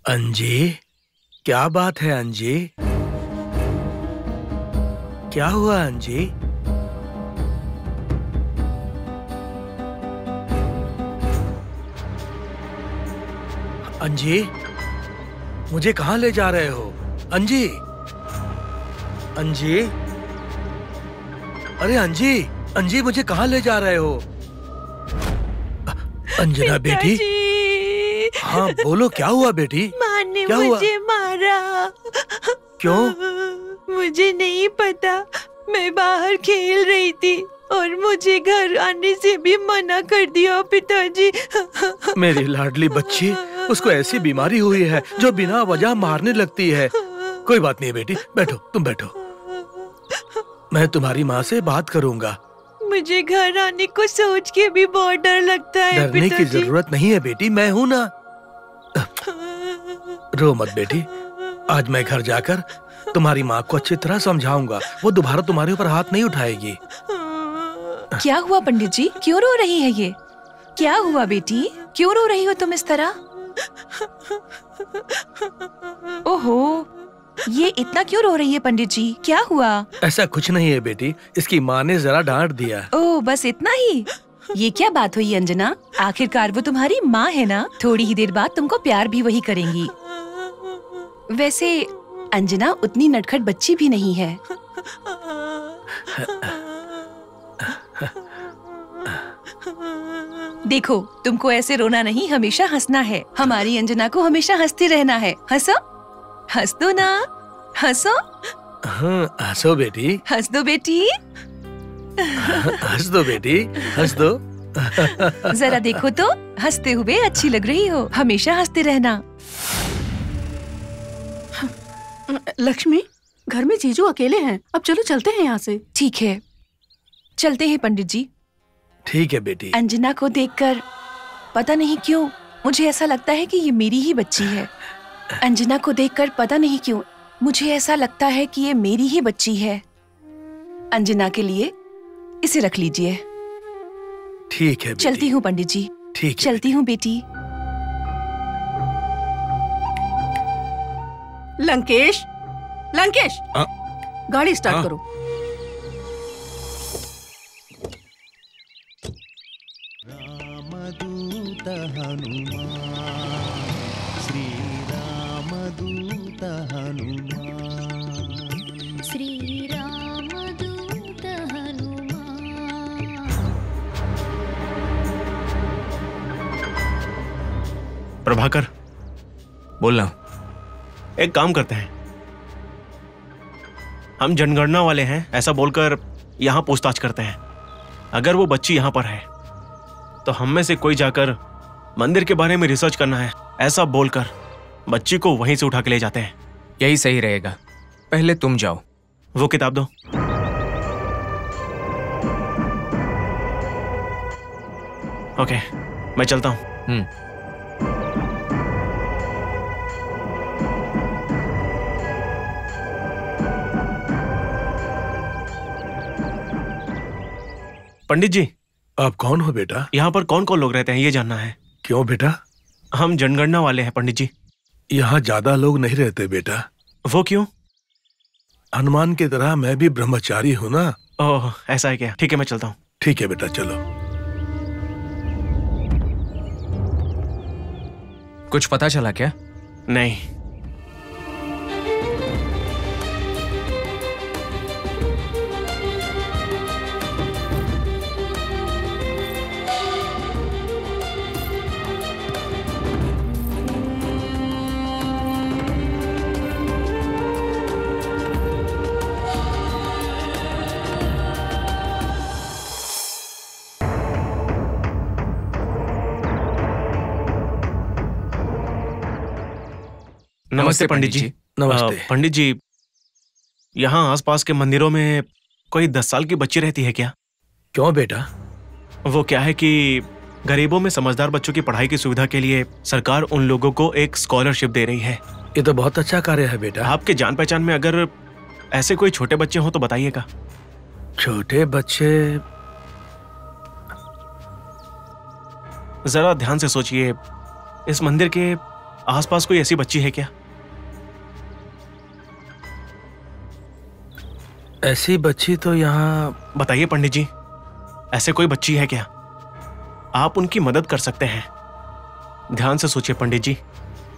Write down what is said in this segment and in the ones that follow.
अंजी, क्या बात है अंजी? क्या हुआ अंजी? अंजी, मुझे कहाँ ले जा रहे हो? अंजी, अंजी, अरे अंजी, अंजी मुझे कहाँ ले जा रहे हो? अंजना बेटी, हाँ बोलो, क्या हुआ बेटी? माँ ने क्या मुझे मारा। क्यों? मुझे नहीं पता, मैं बाहर खेल रही थी और मुझे घर आने से भी मना कर दिया पिताजी। मेरी लाडली बच्ची, उसको ऐसी बीमारी हुई है जो बिना वजह मारने लगती है। कोई बात नहीं बेटी, बैठो, तुम बैठो, मैं तुम्हारी माँ से बात करूंगा। मुझे घर आने को सोच के भी बहुत डर लगता है। डरने की जरूरत नहीं है बेटी, मैं हूँ ना। रो मत बेटी, आज मैं घर जाकर तुम्हारी माँ को अच्छी तरह समझाऊंगा, वो दोबारा तुम्हारे ऊपर हाथ नहीं उठाएगी। क्या हुआ पंडित जी, क्यों रो रही है ये? क्या हुआ बेटी, क्यों रो रही हो तुम इस तरह? ओहो, ये इतना क्यों रो रही है पंडित जी, क्या हुआ? ऐसा कुछ नहीं है बेटी, इसकी माँ ने जरा डांट दिया। ओह, बस इतना ही? ये क्या बात हुई अंजना, आखिरकार वो तुम्हारी माँ है ना, थोड़ी ही देर बाद तुमको प्यार भी वही करेंगी। वैसे अंजना उतनी नटखट बच्ची भी नहीं है। देखो, तुमको ऐसे रोना नहीं, हमेशा हंसना है। हमारी अंजना को हमेशा हंसते रहना है। हंसो, हंस दो ना, हंसो। हाँ, हंसो बेटी, हंस दो बेटी, हंस दो बेटी, हंस दो। जरा देखो तो, हंसते हुए अच्छी लग रही हो, हमेशा हंसते रहना। लक्ष्मी, घर में जीजू अकेले हैं, अब चलो चलते हैं यहाँ से। ठीक है, चलते हैं पंडित जी। ठीक है बेटी। अंजना को देखकर पता नहीं क्यों मुझे ऐसा लगता है कि ये मेरी ही बच्ची है। अंजना को देखकर पता नहीं क्यों मुझे ऐसा लगता है कि ये मेरी ही बच्ची है। अंजना के लिए इसे रख लीजिए। ठीक है बेटी। चलती हूँ पंडित जी। ठीक है, चलती हूँ बेटी। लंकेश, लंकेश, गाड़ी स्टार्ट करो। रामदूत हनुमान, श्री रामदूत हनुमान, श्री रामदूत हनुमान। प्रभाकर, बोलना। एक काम करते हैं, हम जनगणना वाले हैं ऐसा बोलकर यहाँ पूछताछ करते हैं। अगर वो बच्ची यहाँ पर है तो हम में से कोई जाकर मंदिर के बारे में रिसर्च करना है ऐसा बोलकर बच्ची को वहीं से उठा के ले जाते हैं। यही सही रहेगा। पहले तुम जाओ। वो किताब दो। ओके, मैं चलता हूँ। पंडित जी, आप कौन हो बेटा? यहाँ पर कौन कौन लोग रहते हैं ये जानना है। क्यों बेटा? हम जनगणना वाले हैं पंडित जी। यहाँ ज्यादा लोग नहीं रहते बेटा। वो क्यों? हनुमान की तरह मैं भी ब्रह्मचारी हूँ ना। ओह, ऐसा है क्या? ठीक है, मैं चलता हूँ। ठीक है बेटा, चलो। कुछ पता चला क्या? नहीं। नमस्ते पंडित जी। नमस्ते। पंडित जी, यहाँ आसपास के मंदिरों में कोई 10 साल की बच्ची रहती है क्या? क्यों बेटा? वो क्या है कि गरीबों में समझदार बच्चों की पढ़ाई की सुविधा के लिए सरकार उन लोगों को एक स्कॉलरशिप दे रही है। ये तो बहुत अच्छा कार्य है बेटा। आपके जान पहचान में अगर ऐसे कोई छोटे बच्चे हो तो बताइएगा। छोटे बच्चे? जरा ध्यान से सोचिए, इस मंदिर के आसपास कोई ऐसी बच्ची है क्या? ऐसी बच्ची तो यहाँ। बताइए पंडित जी, ऐसे कोई बच्ची है क्या? आप उनकी मदद कर सकते हैं। ध्यान से सोचिए पंडित जी।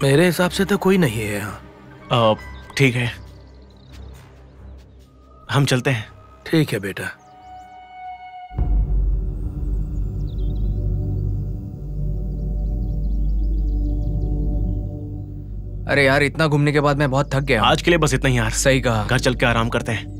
मेरे हिसाब से तो कोई नहीं है यहाँ। ठीक है, हम चलते हैं। ठीक है बेटा। अरे यार, इतना घूमने के बाद मैं बहुत थक गया हूं। आज के लिए बस इतना ही यार। सही कहा। घर चल के आराम करते हैं।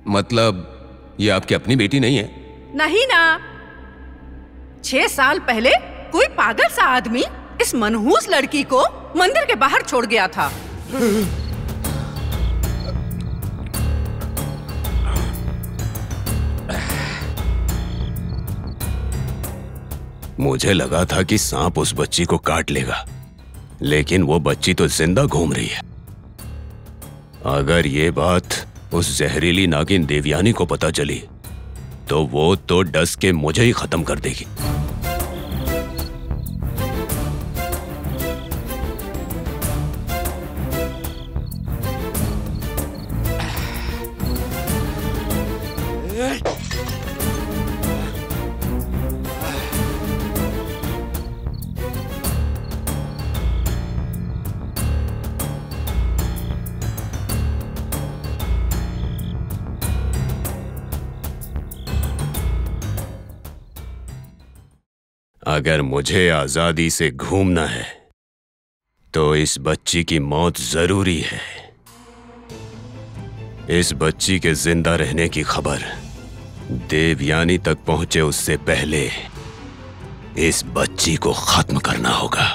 मतलब ये आपकी अपनी बेटी नहीं है? नहीं ना। 6 साल पहले कोई पागल सा आदमी इस मनहूस लड़की को मंदिर के बाहर छोड़ गया था। मुझे लगा था कि सांप उस बच्ची को काट लेगा, लेकिन वो बच्ची तो जिंदा घूम रही है। अगर ये बात उस जहरीली नागिन देवयानी को पता चली तो वो तो डस के मुझे ही खत्म कर देगी। अगर मुझे आजादी से घूमना है तो इस बच्ची की मौत जरूरी है। इस बच्ची के जिंदा रहने की खबर देवयानी तक पहुंचे उससे पहले इस बच्ची को खत्म करना होगा।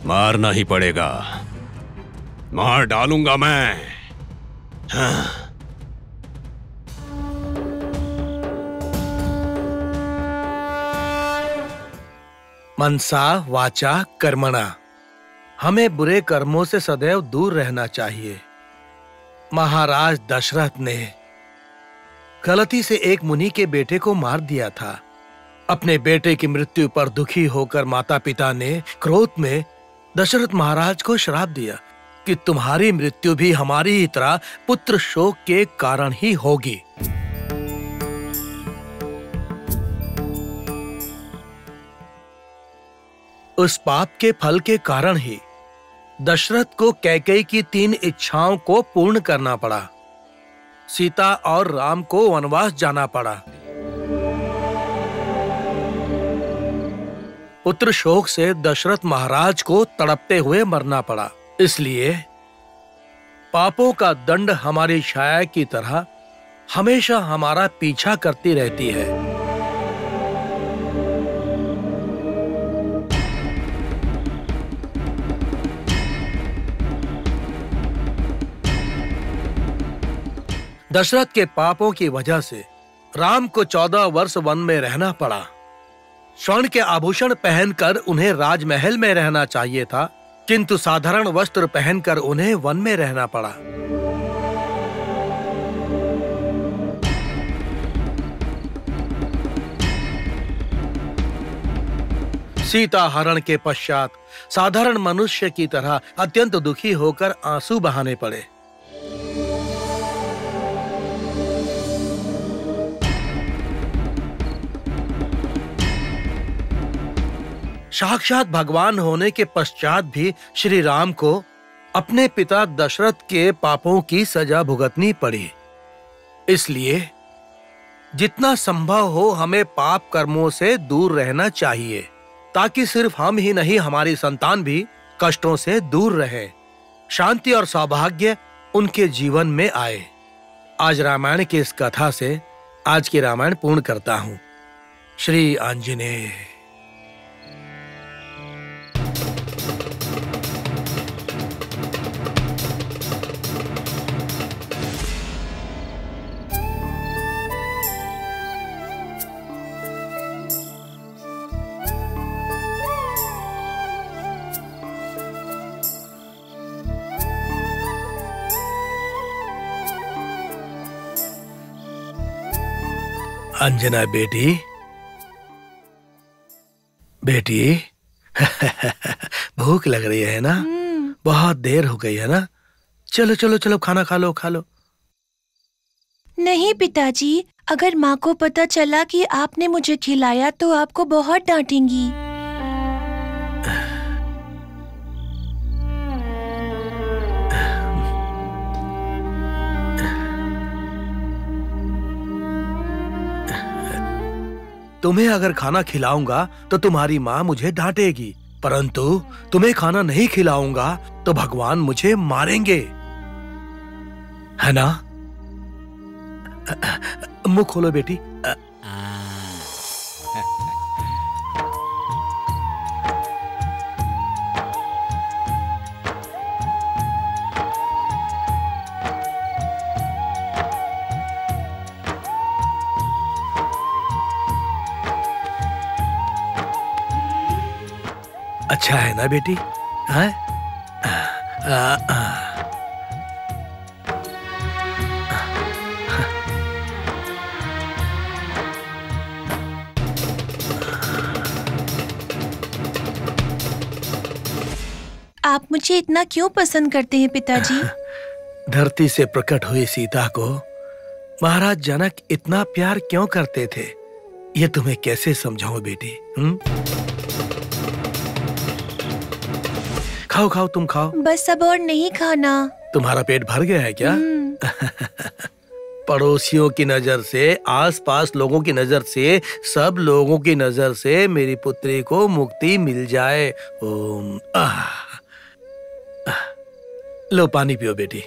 मारना ही पड़ेगा, मार डालूंगा मैं। हाँ। मनसा वाचा कर्मणा, हमें बुरे कर्मों से सदैव दूर रहना चाहिए। महाराज दशरथ ने गलती से एक मुनि के बेटे को मार दिया था। अपने बेटे की मृत्यु पर दुखी होकर माता पिता ने क्रोध में दशरथ महाराज को श्राप दिया कि तुम्हारी मृत्यु भी हमारी ही तरह पुत्र शोक के कारण ही होगी। उस पाप के फल के कारण ही दशरथ को कैकेयी की 3 इच्छाओं को पूर्ण करना पड़ा। सीता और राम को वनवास जाना पड़ा। पुत्र शोक से दशरथ महाराज को तड़पते हुए मरना पड़ा। इसलिए पापों का दंड हमारी छाया की तरह हमेशा हमारा पीछा करती रहती है। दशरथ के पापों की वजह से राम को 14 वर्ष वन में रहना पड़ा। स्वर्ण के आभूषण पहनकर उन्हें राजमहल में रहना चाहिए था, किंतु साधारण वस्त्र पहनकर उन्हें वन में रहना पड़ा। सीता हरण के पश्चात साधारण मनुष्य की तरह अत्यंत दुखी होकर आंसू बहाने पड़े। साक्षात भगवान होने के पश्चात भी श्री राम को अपने पिता दशरथ के पापों की सजा भुगतनी पड़ी। इसलिए जितना संभव हो हमें पाप कर्मों से दूर रहना चाहिए। ताकि सिर्फ हम ही नहीं हमारी संतान भी कष्टों से दूर रहे, शांति और सौभाग्य उनके जीवन में आए। आज रामायण की इस कथा से आज की रामायण पूर्ण करता हूँ। श्री आंजनेय। अंजना बेटी, बेटी भूख लग रही है ना? बहुत देर हो गई है ना? चलो चलो चलो, खाना खा लो, खा लो। नहीं पिताजी, अगर माँ को पता चला कि आपने मुझे खिलाया तो आपको बहुत डांटेंगी। तुम्हें अगर खाना खिलाऊंगा तो तुम्हारी माँ मुझे डांटेगी, परंतु तुम्हें खाना नहीं खिलाऊंगा तो भगवान मुझे मारेंगे, है ना? मुंह खोलो बेटी। अच्छा है ना बेटी? हाँ? आप मुझे इतना क्यों पसंद करते हैं पिताजी? धरती से प्रकट हुई सीता को महाराज जनक इतना प्यार क्यों करते थे, ये तुम्हें कैसे समझाऊं बेटी? खाओ खाओ, तुम खाओ। बस अब और नहीं खाना। तुम्हारा पेट भर गया है क्या? पड़ोसियों की नजर से, आसपास लोगों की नजर से, सब लोगों की नजर से मेरी पुत्री को मुक्ति मिल जाए। ओम। लो पानी पियो बेटी।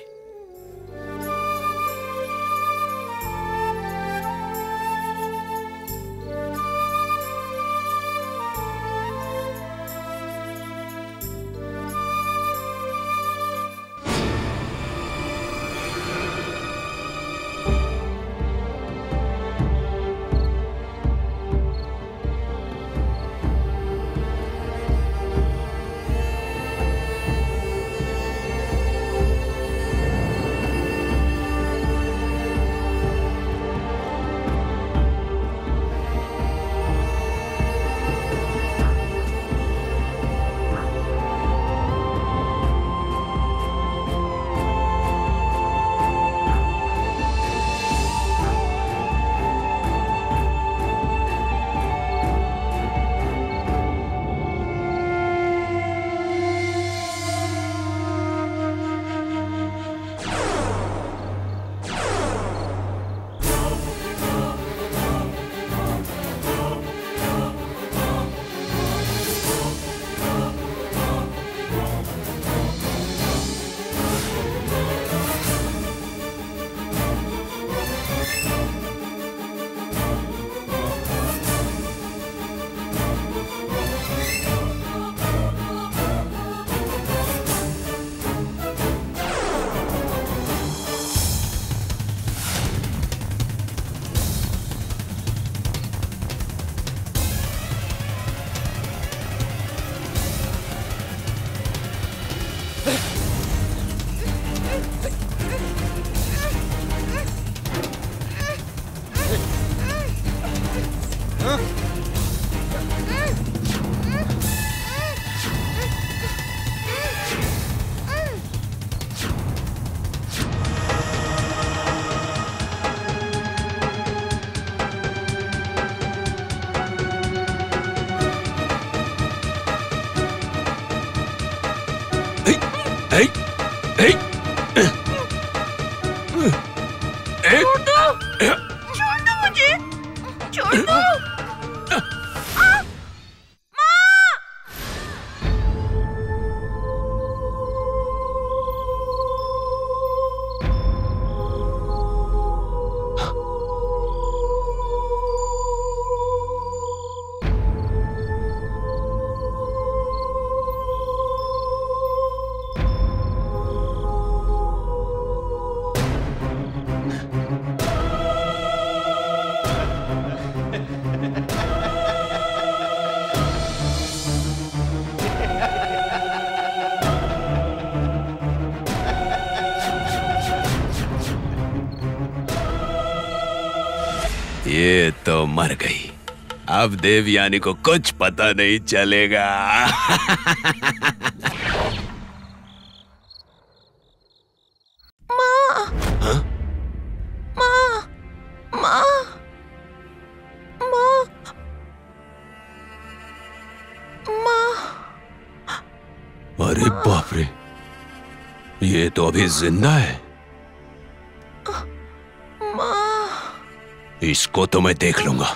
छोड़ दो मुझे, छोड़ दो। ये तो मर गई। अब देवयानी को कुछ पता नहीं चलेगा। माँ, हाँ? माँ, माँ, माँ, माँ। अरे बाप रे, ये तो अभी जिंदा है। माँ, इसको तो मैं देख लूंगा।